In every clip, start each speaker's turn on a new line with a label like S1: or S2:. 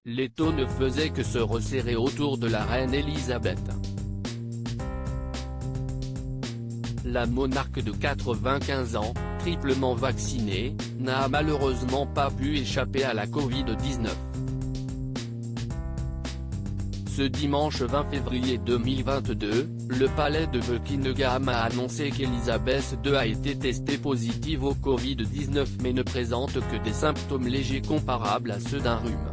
S1: l'étau ne faisait que se resserrer autour de la reine Elisabeth. La monarque de 95 ans, triplement vaccinée, n'a malheureusement pas pu échapper à la Covid-19. Ce dimanche 20 février 2022, le palais de Buckingham a annoncé qu'Elisabeth II a été testée positive au Covid-19 mais ne présente que des symptômes légers comparables à ceux d'un rhume.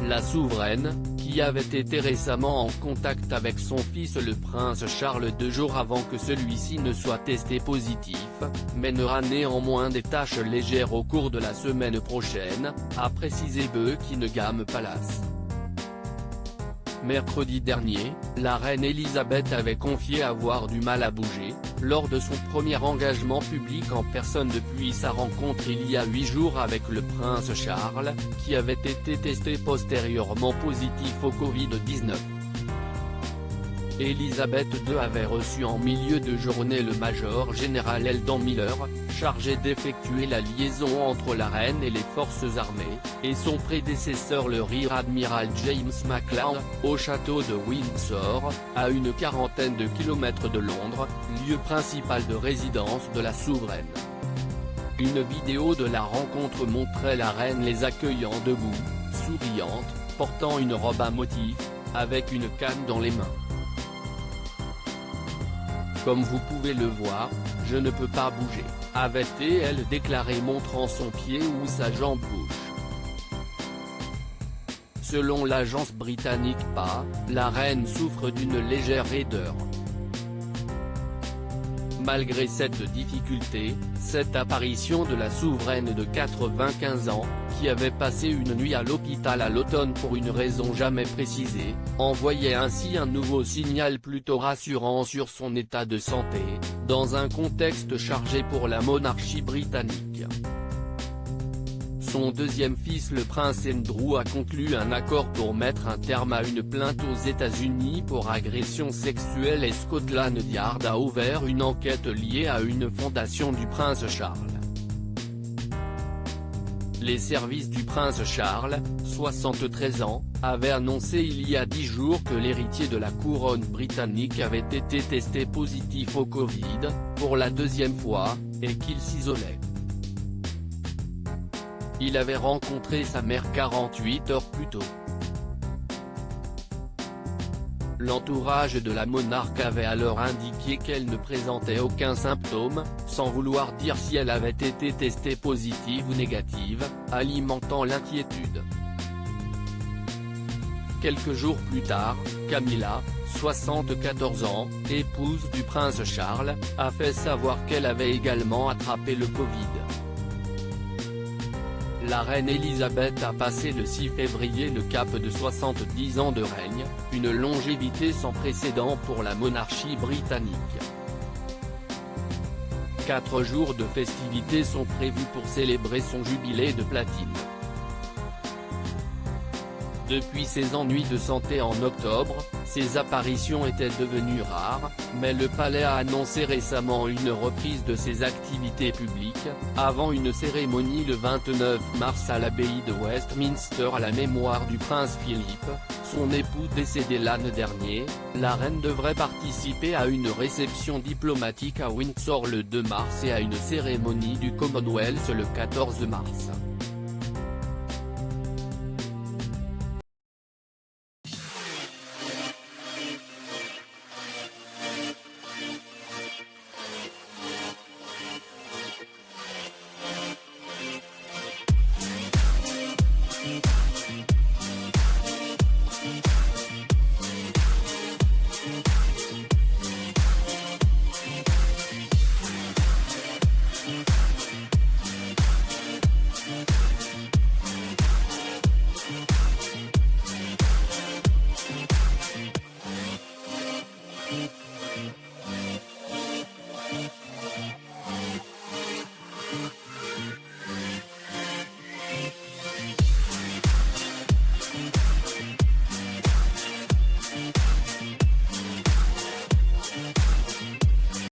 S1: La souveraine, qui avait été récemment en contact avec son fils le prince Charles 2 jours avant que celui-ci ne soit testé positif, mènera néanmoins des tâches légères au cours de la semaine prochaine, a précisé Buckingham Palace. Mercredi dernier, la reine Elisabeth avait confié avoir du mal à bouger, lors de son premier engagement public en personne depuis sa rencontre il y a 8 jours avec le prince Charles, qui avait été testé postérieurement positif au Covid-19. Elisabeth II avait reçu en milieu de journée le major général Eldon Miller, chargé d'effectuer la liaison entre la reine et les forces armées, et son prédécesseur le rear admiral James Macleod, au château de Windsor, à une quarantaine de kilomètres de Londres, lieu principal de résidence de la souveraine. Une vidéo de la rencontre montrait la reine les accueillant debout, souriante, portant une robe à motifs, avec une canne dans les mains. Comme vous pouvez le voir, je ne peux pas bouger, avait-elle déclaré montrant son pied ou sa jambe gauche. Selon l'agence britannique PA, la reine souffre d'une légère raideur. Malgré cette difficulté, cette apparition de la souveraine de 95 ans, qui avait passé une nuit à l'hôpital à l'automne pour une raison jamais précisée, envoyait ainsi un nouveau signal plutôt rassurant sur son état de santé, dans un contexte chargé pour la monarchie britannique. Son deuxième fils le prince Andrew a conclu un accord pour mettre un terme à une plainte aux États-Unis pour agression sexuelle et Scotland Yard a ouvert une enquête liée à une fondation du prince Charles. Les services du prince Charles, 73 ans, avaient annoncé il y a 10 jours que l'héritier de la couronne britannique avait été testé positif au Covid, pour la deuxième fois, et qu'il s'isolait. Il avait rencontré sa mère 48 heures plus tôt. L'entourage de la monarque avait alors indiqué qu'elle ne présentait aucun symptôme, sans vouloir dire si elle avait été testée positive ou négative, alimentant l'inquiétude. Quelques jours plus tard, Camilla, 74 ans, épouse du prince Charles, a fait savoir qu'elle avait également attrapé le Covid. La reine Elisabeth a passé le 6 février le cap de 70 ans de règne, une longévité sans précédent pour la monarchie britannique. 4 jours de festivités sont prévus pour célébrer son jubilé de platine. Depuis ses ennuis de santé en octobre, ses apparitions étaient devenues rares, mais le palais a annoncé récemment une reprise de ses activités publiques, avant une cérémonie le 29 mars à l'abbaye de Westminster à la mémoire du prince Philippe, son époux décédé l'année dernière. La reine devrait participer à une réception diplomatique à Windsor le 2 mars et à une cérémonie du Commonwealth le 14 mars.